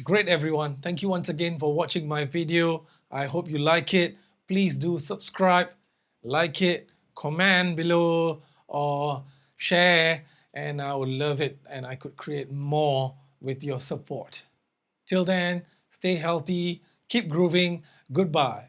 Great, everyone. Thank you once again for watching my video. I hope you like it. Please do subscribe, like it, comment below, or share, and I would love it, and I could create more with your support. Till then, stay healthy, keep grooving. Goodbye.